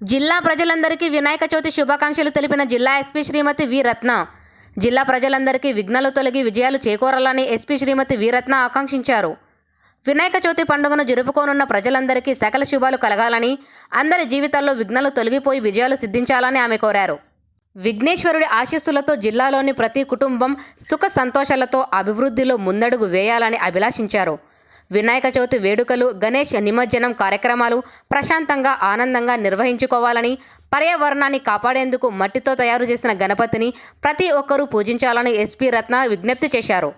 జిల్లా ప్రజలందరికీ వినాయక చవితి శుభాకాంక్షలు తెలిపిన జిల్లా ఎస్పీ శ్రీమతి వి రత్న. జిల్లా ప్రజలందరికీ విఘ్నాలు తొలగి విజయాలు చేకూరాలని ఎస్పీ శ్రీమతి వి రత్న ఆకాంక్షించారు. వినాయక చవితి పండుగను జరుపుకోనున్న ప్రజలందరికీ సకల శుభాలు కలగాలని, అందరి జీవితాల్లో విఘ్నాలు తొలగిపోయి విజయాలు సిద్ధించాలని ఆమె కోరారు. విఘ్నేశ్వరుడి ఆశీస్సులతో జిల్లాలోని ప్రతి కుటుంబం సుఖ సంతోషాలతో అభివృద్ధిలో ముందడుగు వేయాలని అభిలాషించారు. వినాయక చవితి వేడుకలు, గణేష్ నిమజ్జనం కార్యక్రమాలు ప్రశాంతంగా, ఆనందంగా నిర్వహించుకోవాలని, పర్యావరణాన్ని కాపాడేందుకు మట్టితో తయారు చేసిన గణపతిని ప్రతి ఒక్కరూ పూజించాలని ఎస్పీ రత్న విజ్ఞప్తి చేశారు.